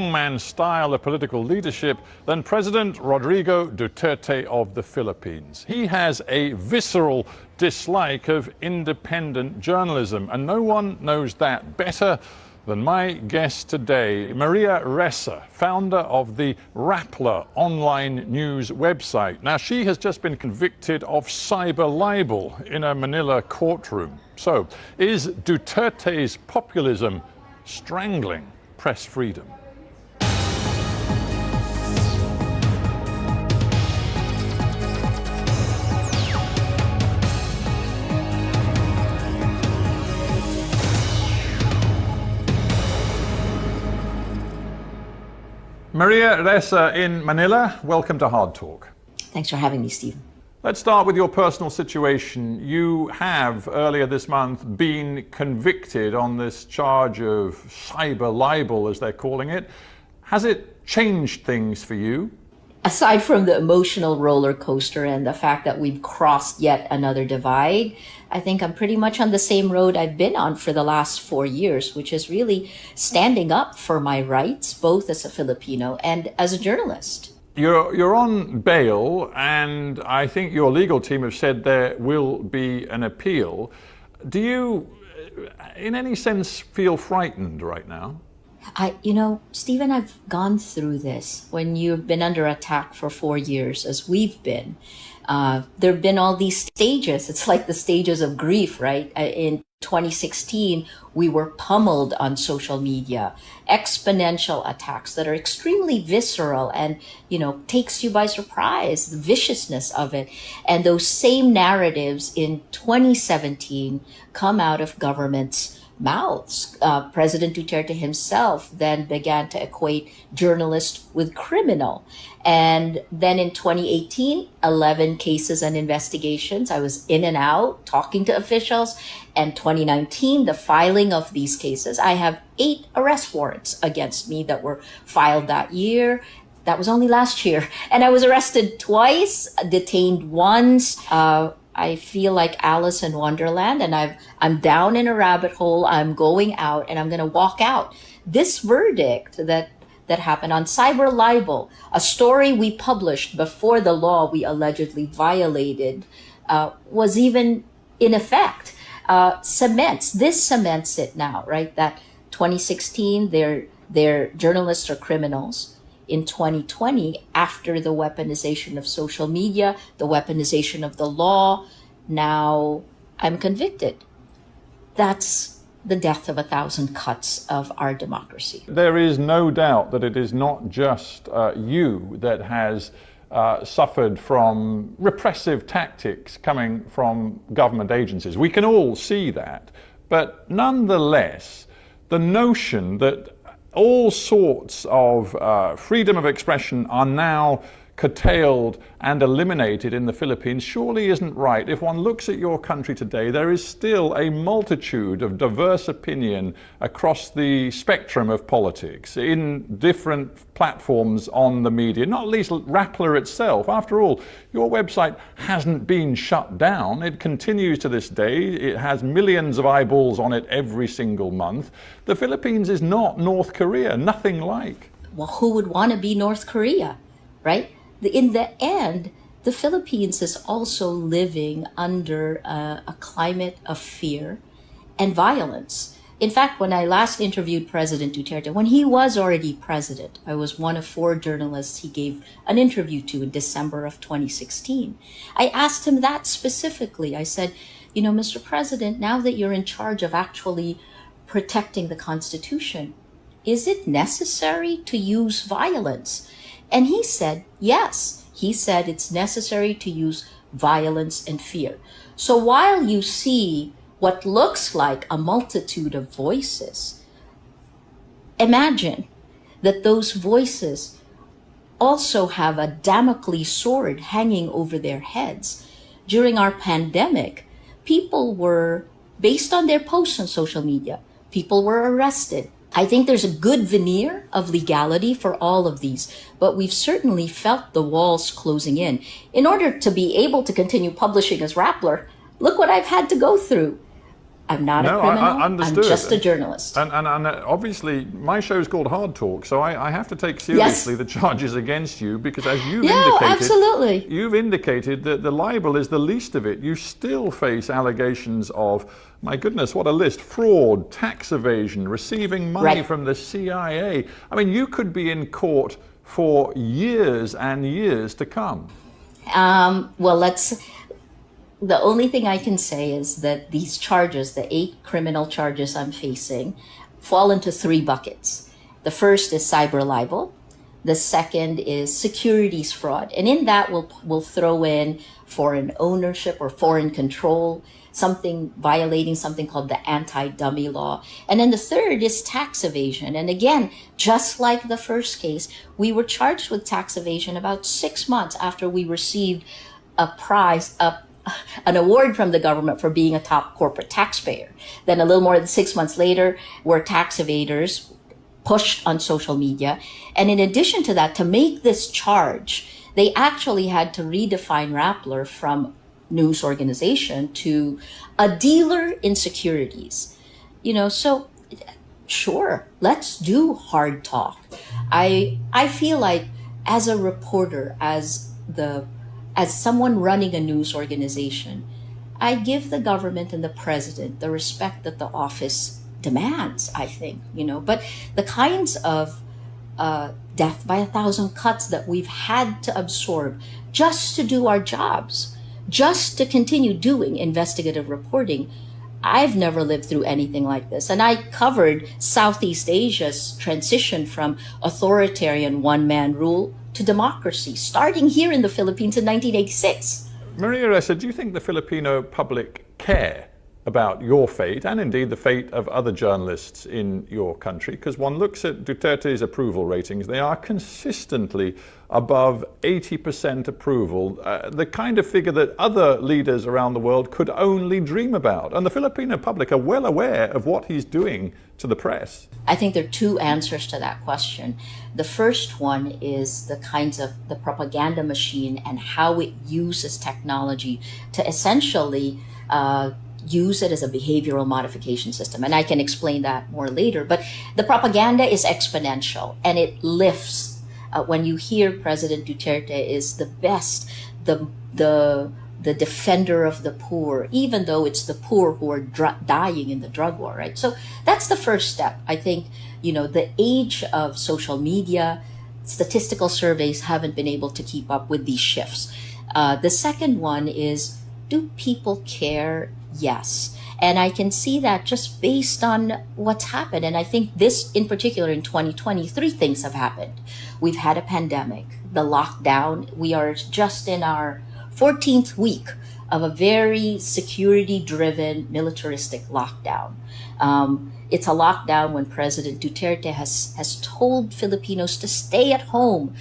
man's style of political leadership than President Rodrigo Duterte of the Philippines. He has a visceral dislike of independent journalism, and no one knows that better than my guest today, Maria Ressa, founder of the Rappler online news website. Now, she has just been convicted of cyber libel in a Manila courtroom. So, is Duterte's populism strangling press freedom? Maria Ressa in Manila, welcome to Hard Talk. Thanks for having me, Stephen. Let's start with your personal situation. You have, earlier this month, been convicted on this charge of cyber libel, as they're calling it. Has it changed things for you? Aside from the emotional roller coaster and the fact that we've crossed yet another divide, I think I'm pretty much on the same road I've been on for the last 4 years, which is really standing up for my rights, both as a Filipino and as a journalist. You're on bail, and I think your legal team have said there will be an appeal. Do you, in any sense, feel frightened right now? Stephen, I've gone through this. When you've been under attack for 4 years, as we've been, there have been all these stages. It's like the stages of grief, right? In 2016, we were pummeled on social media, exponential attacks that are extremely visceral and, takes you by surprise, the viciousness of it. And those same narratives in 2017 come out of governments' mouths. President Duterte himself then began to equate journalist with criminal. And then in 2018, 11 cases and investigations. I was in and out talking to officials. And 2019, the filing of these cases. I have 8 arrest warrants against me that were filed that year. That was only last year. And I was arrested twice, detained once. I feel like Alice in Wonderland, and I'm down in a rabbit hole. I'm going out, and I'm going to walk out. This verdict that happened on cyber libel, a story we published before the law we allegedly violated was even in effect, cements it now, right? That 2016, their journalists are criminals. In 2020, after the weaponization of social media, the weaponization of the law, now I'm convicted. That's the death of 1,000 cuts of our democracy. There is no doubt that it is not just you that has suffered from repressive tactics coming from government agencies. We can all see that. But nonetheless, the notion that all sorts of freedom of expression are now curtailed and eliminated in the Philippines surely isn't right. If one looks at your country today, there is still a multitude of diverse opinion across the spectrum of politics in different platforms on the media, not least Rappler itself. After all, your website hasn't been shut down. It continues to this day. It has millions of eyeballs on it every single month. The Philippines is not North Korea, nothing like. Well, who would want to be North Korea, right? In the end, the Philippines is also living under a climate of fear and violence. In fact, when I last interviewed President Duterte, when he was already president, I was one of 4 journalists he gave an interview to in December of 2016. I asked him that specifically. I said, Mr. President, now that you're in charge of actually protecting the Constitution, is it necessary to use violence? And he said, yes. He said it's necessary to use violence and fear. So while you see what looks like a multitude of voices, imagine that those voices also have a Damocles sword hanging over their heads. During our pandemic, people were, based on their posts on social media, people were arrested. I think there's a good veneer of legality for all of these, but we've certainly felt the walls closing in. In order to be able to continue publishing as Rappler, look what I've had to go through. I'm not a No, criminal. I understood. I'm just a journalist. And obviously, my show is called Hard Talk, so I have to take Yes. seriously the charges against you, because as Yeah, absolutely. you've indicated that the libel is the least of it. You still face allegations of, my goodness, what a list: fraud, tax evasion, receiving money Right. from the CIA. I mean, you could be in court for years and years to come. Well, the only thing I can say is that these charges, the 8 criminal charges I'm facing, fall into 3 buckets. The first is cyber libel. The second is securities fraud. And in that, we'll throw in foreign ownership or foreign control, something violating something called the anti-dummy law. And then the third is tax evasion. And again, just like the first case, we were charged with tax evasion about 6 months after we received a prize, an award from the government for being a top corporate taxpayer. Then a little more than 6 months later, we're tax evaders pushed on social media. And in addition to that, to make this charge, they actually had to redefine Rappler from news organization to a dealer in securities. So sure, let's do hard talk. I feel like as a reporter, as someone running a news organization, I give the government and the president the respect that the office demands, I think, but the kinds of death by 1,000 cuts that we've had to absorb just to do our jobs, just to continue doing investigative reporting. I've never lived through anything like this. And I covered Southeast Asia's transition from authoritarian one-man rule to democracy, starting here in the Philippines in 1986. Maria Ressa, do you think the Filipino public care about your fate, and indeed the fate of other journalists in your country? Because one looks at Duterte's approval ratings, they are consistently above 80% approval, the kind of figure that other leaders around the world could only dream about. And the Filipino public are well aware of what he's doing to the press. I think there are 2 answers to that question. The first one is the kinds of the propaganda machine and how it uses technology to essentially use it as a behavioral modification system. And I can explain that more later. But the propaganda is exponential, and it lifts. When you hear President Duterte is the best, the defender of the poor, even though it's the poor who are dying in the drug war, right? So that's the first step. I think, the age of social media, statistical surveys haven't been able to keep up with these shifts. The second one is, do people care? Yes. And I can see that just based on what's happened. And I think this in particular in 2023, things have happened. We've had a pandemic, the lockdown. We are just in our 14th week of a very security-driven, militaristic lockdown. It's a lockdown when President Duterte has told Filipinos to stay at home.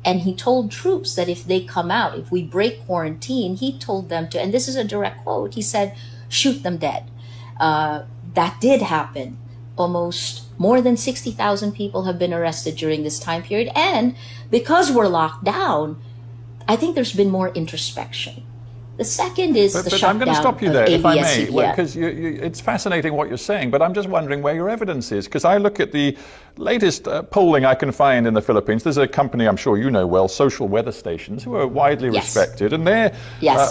And he told troops that if they come out, if we break quarantine, he told them to, and this is a direct quote, he said, shoot them dead. That did happen. Almost more than 60,000 people have been arrested during this time period. And because we're locked down, I think there's been more introspection. The second is the shutdown. I'm going to stop you there, if I may, yeah. because it's fascinating what you're saying, but I'm just wondering where your evidence is, because I look at the latest polling I can find in the Philippines. There's a company I'm sure you know well, Social Weather Stations, who are widely respected, and their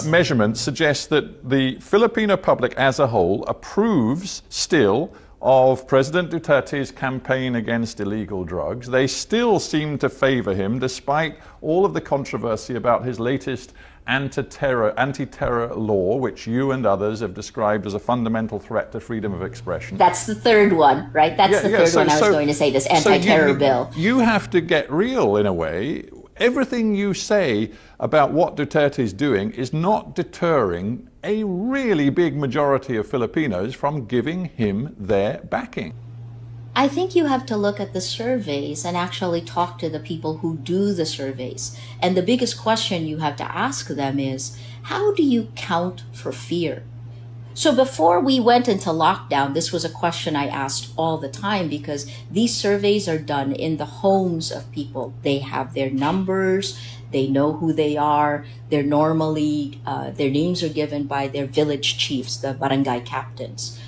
measurements suggest that the Filipino public as a whole approves still of President Duterte's campaign against illegal drugs. They still seem to favor him, despite all of the controversy about his latest anti-terror law, which you and others have described as a fundamental threat to freedom of expression. That's the third one, right? That's the third one I was going to say, this anti-terror bill. You have to get real in a way. Everything you say about what Duterte is doing is not deterring a really big majority of Filipinos from giving him their backing. I think you have to look at the surveys and actually talk to the people who do the surveys. And the biggest question you have to ask them is, how do you count for fear? So before we went into lockdown, this was a question I asked all the time, because these surveys are done in the homes of people. They have their numbers, they know who they are, they're normally, their names are given by their village chiefs, the barangay captains.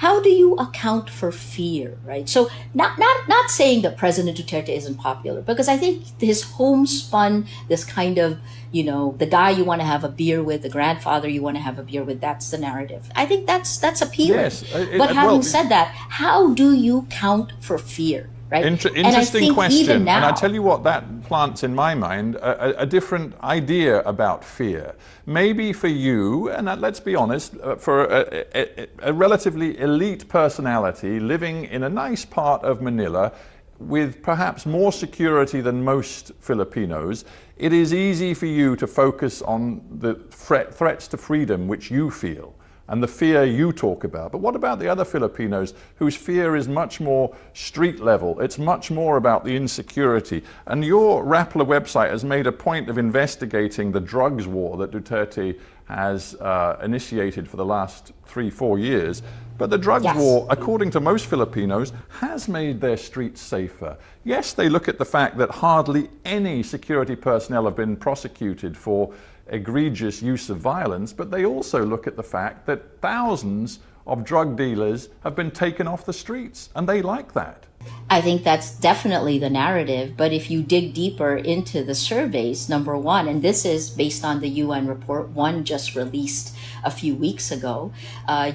how do you account for fear, right? So not saying that President Duterte isn't popular, because I think his homespun, this kind of, the guy you want to have a beer with, the grandfather you want to have a beer with, that's the narrative. I think that's appealing. Yes, but having said that, how do you count for fear? Right? Interesting question. Now, and I tell you what, that plants in my mind a different idea about fear. Maybe for you, and let's be honest, for a relatively elite personality living in a nice part of Manila with perhaps more security than most Filipinos, it is easy for you to focus on the threats to freedom which you feel and the fear you talk about. But what about the other Filipinos whose fear is much more street level? It's much more about the insecurity. And your Rappler website has made a point of investigating the drugs war that Duterte has initiated for the last 3-4 years. But the drugs war, according to most Filipinos, has made their streets safer. Yes, they look at the fact that hardly any security personnel have been prosecuted for egregious use of violence, but they also look at the fact that thousands of drug dealers have been taken off the streets, and they like that. I think that's definitely the narrative, but if you dig deeper into the surveys, number one, and this is based on the UN report, one just released a few weeks ago,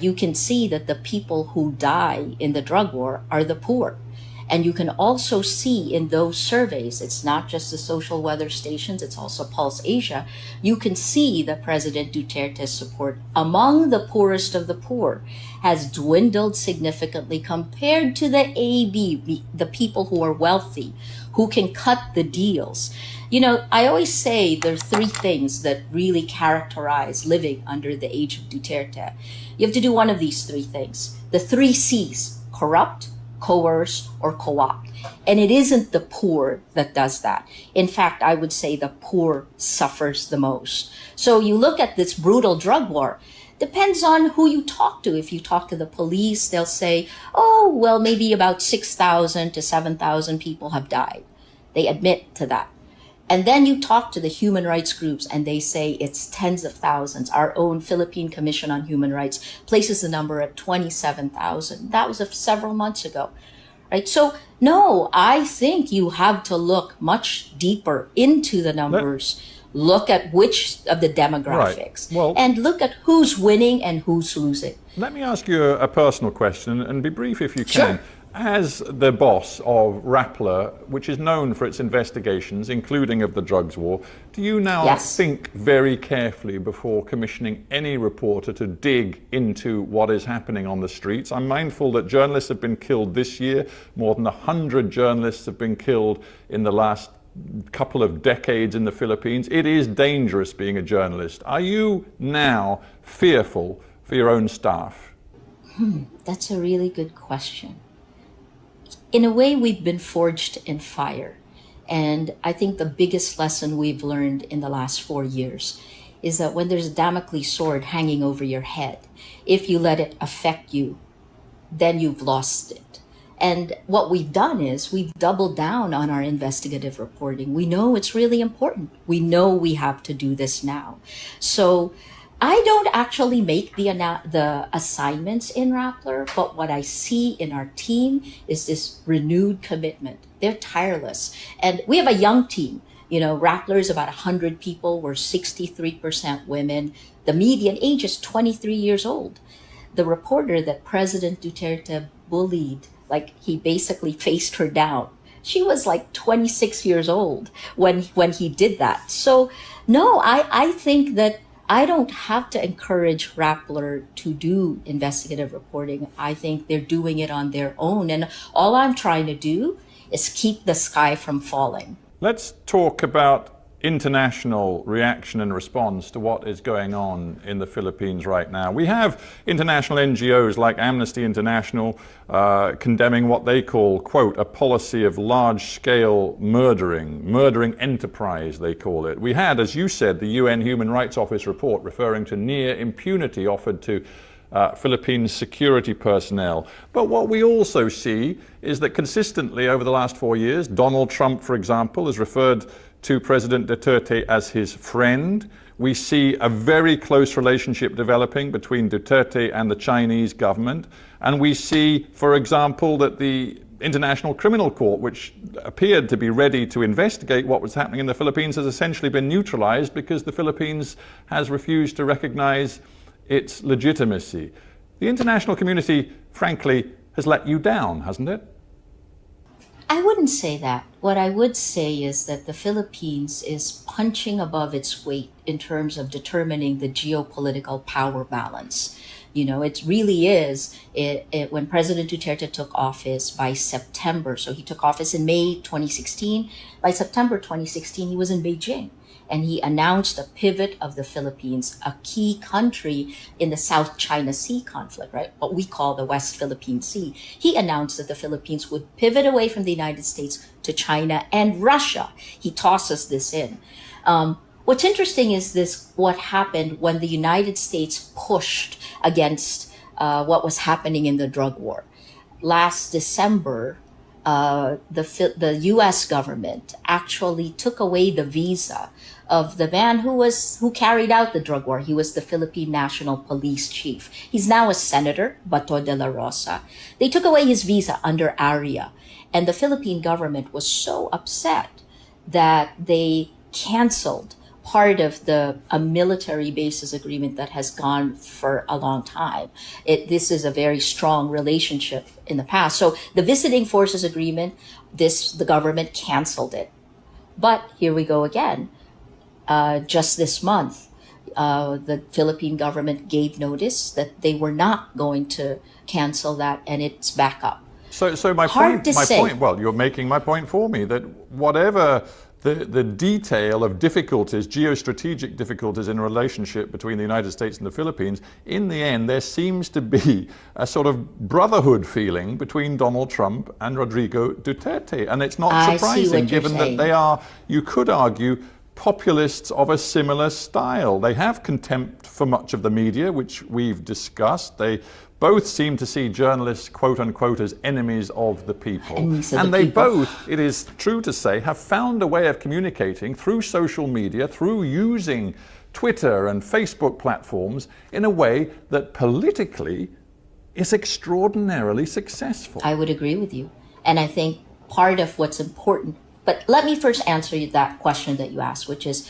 you can see that the people who die in the drug war are the poor. And you can also see in those surveys, it's not just the social weather stations, it's also Pulse Asia, you can see that President Duterte's support among the poorest of the poor has dwindled significantly compared to the AB, the people who are wealthy, who can cut the deals. I always say there are three things that really characterize living under the age of Duterte. You have to do one of these three things. The 3 C's: corrupt, coerce, or co-opt. And it isn't the poor that does that. In fact, I would say the poor suffers the most. So you look at this brutal drug war, depends on who you talk to. If you talk to the police, they'll say, oh, well, maybe about 6,000 to 7,000 people have died. They admit to that. And then you talk to the human rights groups and they say it's tens of thousands. Our own Philippine Commission on Human Rights places the number at 27,000. That was several months ago, right? So no, I think you have to look much deeper into the numbers, look at which of the demographics, and look at who's winning and who's losing. Let me ask you a personal question, and be brief if you can. Sure. As the boss of Rappler, which is known for its investigations, including of the drugs war, do you now think very carefully before commissioning any reporter to dig into what is happening on the streets? I'm mindful that journalists have been killed this year. More than 100 journalists have been killed in the last couple of decades in the Philippines. It is dangerous being a journalist. Are you now fearful for your own staff? That's a really good question. In a way, we've been forged in fire. And I think the biggest lesson we've learned in the last 4 years is that when there's a Damocles sword hanging over your head, if you let it affect you, then you've lost it. And what we've done is we've doubled down on our investigative reporting. We know it's really important. We know we have to do this now. So I don't actually make the assignments in Rappler, but what I see in our team is this renewed commitment. They're tireless. And we have a young team. Rappler is about 100 people. We're 63% women. The median age is 23 years old. The reporter that President Duterte bullied, like he basically faced her down, she was like 26 years old when he did that. So no, I think that I don't have to encourage Rappler to do investigative reporting. I think they're doing it on their own. And all I'm trying to do is keep the sky from falling. Let's talk about international reaction and response to what is going on in the Philippines right now. We have international NGOs like Amnesty International condemning what they call, quote, a policy of large-scale murdering enterprise, they call it. We had, as you said, the UN Human Rights Office report referring to near impunity offered to Philippine security personnel. But what we also see is that consistently over the last 4 years, Donald Trump, for example, has referred to President Duterte as his friend. We see a very close relationship developing between Duterte and the Chinese government. And we see, for example, that the International Criminal Court, which appeared to be ready to investigate what was happening in the Philippines, has essentially been neutralized because the Philippines has refused to recognize its legitimacy. The international community, frankly, has let you down, hasn't it? I wouldn't say that. What I would say is that the Philippines is punching above its weight in terms of determining the geopolitical power balance. You know, it really is. When President Duterte took office by September, so he took office in May 2016. By September 2016, he was in Beijing. And he announced a pivot of the Philippines, a key country in the South China Sea conflict, right? What we call the West Philippine Sea. He announced that the Philippines would pivot away from the United States to China and Russia. He tosses this in. What's interesting is what happened when the United States pushed against what was happening in the drug war. Last December, the U.S. government actually took away the visa of the man who carried out the drug war. He was the Philippine National Police Chief. He's now a senator, Bato de la Rosa. They took away his visa under ARIA, and the Philippine government was so upset that they canceled part of a military bases agreement that has gone for a long time. This is a very strong relationship in the past. So the visiting forces agreement, the government canceled it. But here we go again. Just this month, the Philippine government gave notice that they were not going to cancel that, and it's back up. So my point, well, you're making my point for me, that whatever the detail of difficulties, geostrategic difficulties in a relationship between the United States and the Philippines, in the end, there seems to be a sort of brotherhood feeling between Donald Trump and Rodrigo Duterte. And it's not surprising, given that they are, you could argue, populists of a similar style. They have contempt for much of the media, which we've discussed. They both seem to see journalists, quote unquote, as enemies of the people. And they both, it is true to say, have found a way of communicating through social media, through using Twitter and Facebook platforms in a way that politically is extraordinarily successful. I would agree with you. And I think part of what's important, but let me first answer that question that you asked, which is,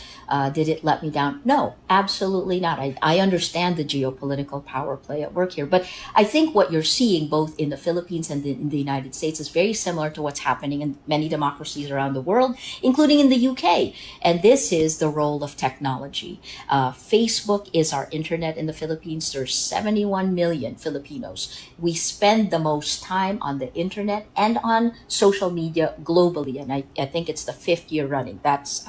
did it let me down? No, absolutely not. I understand the geopolitical power play at work here. But I think what you're seeing both in the Philippines and in the United States is very similar to what's happening in many democracies around the world, including in the UK. And this is the role of technology. Facebook is our internet in the Philippines. There's 71 million Filipinos. We spend the most time on the internet and on social media globally. And I think it's the 5th year running. That's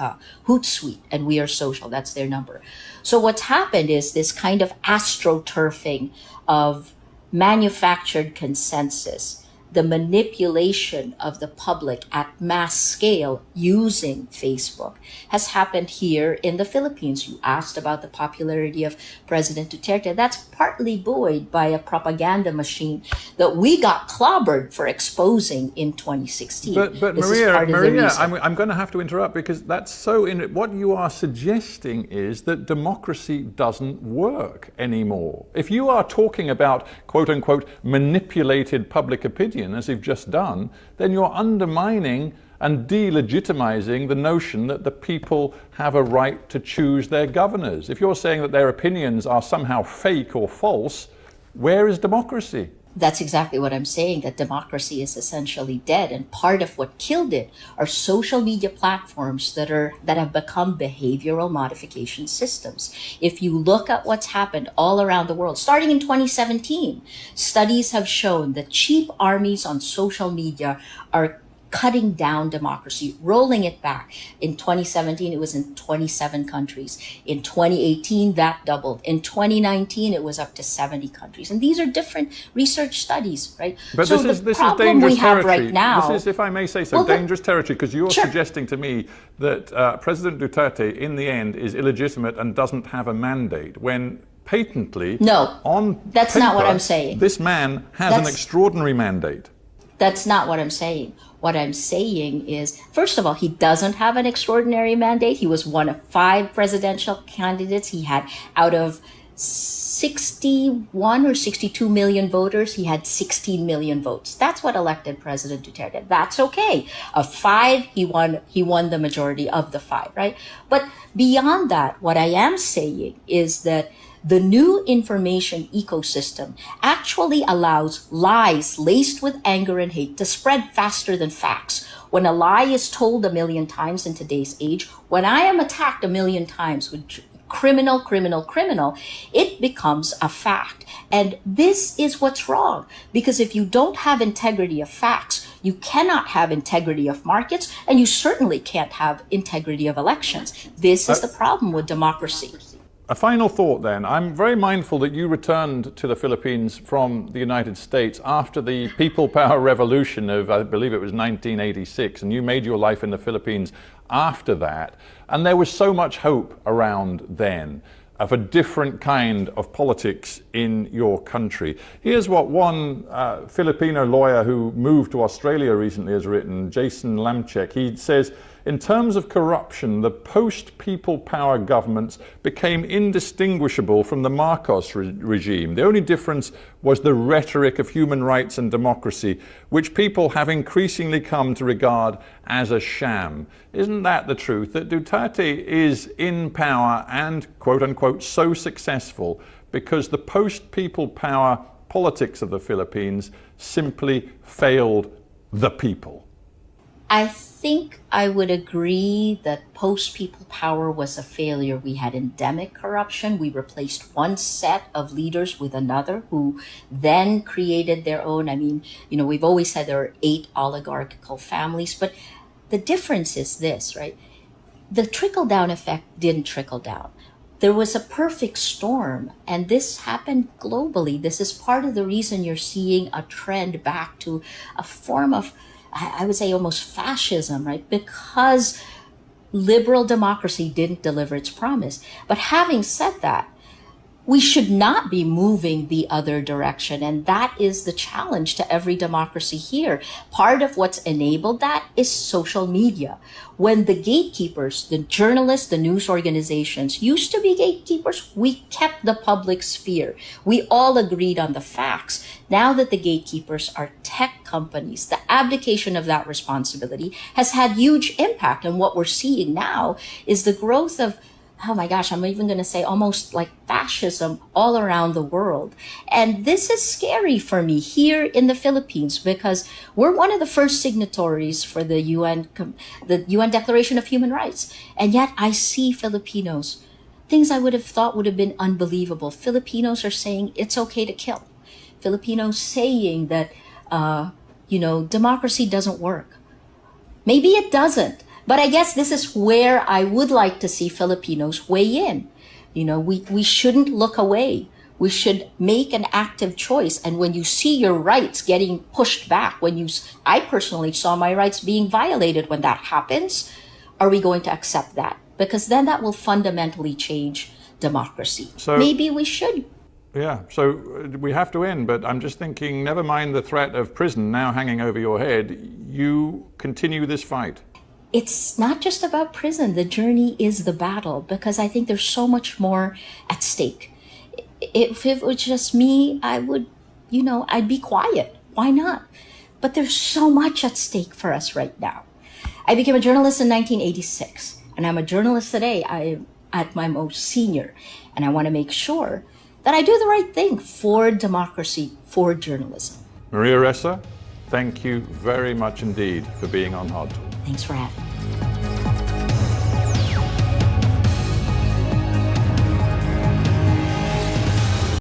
Hootsuite and We Are Social. That's their number. So what's happened is this kind of astroturfing of manufactured consensus, the manipulation of the public at mass scale using Facebook has happened here in the Philippines. You asked about the popularity of President Duterte. That's partly buoyed by a propaganda machine that we got clobbered for exposing in 2016. But Maria, I'm going to have to interrupt, because that's so what you are suggesting is that democracy doesn't work anymore. If you are talking about, quote unquote, manipulated public opinion, as you've just done, then you're undermining and delegitimizing the notion that the people have a right to choose their governors. If you're saying that their opinions are somehow fake or false, where is democracy? That's exactly what I'm saying, that democracy is essentially dead. And part of what killed it are social media platforms that have become behavioral modification systems. If you look at what's happened all around the world, starting in 2017, studies have shown that cheap armies on social media are cutting down democracy, rolling it back. In 2017, it was in 27 countries. In 2018, that doubled. In 2019, it was up to 70 countries. And these are different research studies, right? But so this is dangerous territory. Right now, this is, if I may say so, dangerous territory, because you're suggesting to me that President Duterte, in the end, is illegitimate and doesn't have a mandate, when patently, no, on that's paper, not what I'm saying. This man has an extraordinary mandate. That's not what I'm saying. What I'm saying is, first of all, he doesn't have an extraordinary mandate. He was one of 5 presidential candidates. He had, out of 61 or 62 million voters, he had 16 million votes. That's what elected President Duterte. That's okay. Of 5, he won the majority of the 5, right? But beyond that, what I am saying is that the new information ecosystem actually allows lies laced with anger and hate to spread faster than facts. When a lie is told a million times in today's age, when I am attacked a million times with criminal, it becomes a fact. And this is what's wrong. Because if you don't have integrity of facts, you cannot have integrity of markets, and you certainly can't have integrity of elections. This is the problem with democracy. A final thought then. I'm very mindful that you returned to the Philippines from the United States after the People Power Revolution of, I believe it was 1986, and you made your life in the Philippines after that. And there was so much hope around then of a different kind of politics in your country. Here's what one Filipino lawyer who moved to Australia recently has written, Jason Lamchek. He says, in terms of corruption, the post-people power governments became indistinguishable from the Marcos regime. The only difference was the rhetoric of human rights and democracy, which people have increasingly come to regard as a sham. Isn't that the truth, that Duterte is in power and, quote unquote, so successful because the post-people power politics of the Philippines simply failed the people? I think I would agree that post-people power was a failure. We had endemic corruption. We replaced one set of leaders with another who then created their own. I mean, we've always said there are 8 oligarchical families, but the difference is this, right? The trickle-down effect didn't trickle down. There was a perfect storm, and this happened globally. This is part of the reason you're seeing a trend back to a form of, I would say, almost fascism, right? Because liberal democracy didn't deliver its promise. But having said that, we should not be moving the other direction. And that is the challenge to every democracy here. Part of what's enabled that is social media. When the gatekeepers, the journalists, the news organizations used to be gatekeepers, we kept the public sphere. We all agreed on the facts. Now that the gatekeepers are tech companies, the abdication of that responsibility has had huge impact. And what we're seeing now is the growth of, oh my gosh, I'm even going to say almost like fascism all around the world. And this is scary for me here in the Philippines because we're one of the first signatories for the UN Declaration of Human Rights. And yet I see Filipinos, things I would have thought would have been unbelievable. Filipinos are saying it's okay to kill. Filipinos saying that, democracy doesn't work. Maybe it doesn't. But I guess this is where I would like to see Filipinos weigh in. We shouldn't look away. We should make an active choice. And when you see your rights getting pushed back, I personally saw my rights being violated when that happens, are we going to accept that? Because then that will fundamentally change democracy. So maybe we should. Yeah, so we have to end, but I'm just thinking, never mind the threat of prison now hanging over your head, you continue this fight. It's not just about prison. The journey is the battle, because I think there's so much more at stake. If it was just me, I would, I'd be quiet. Why not? But there's so much at stake for us right now. I became a journalist in 1986, and I'm a journalist today. I'm at my most senior, and I want to make sure that I do the right thing for democracy, for journalism. Maria Ressa, thank you very much indeed for being on Hard Talk. Thanks for having me.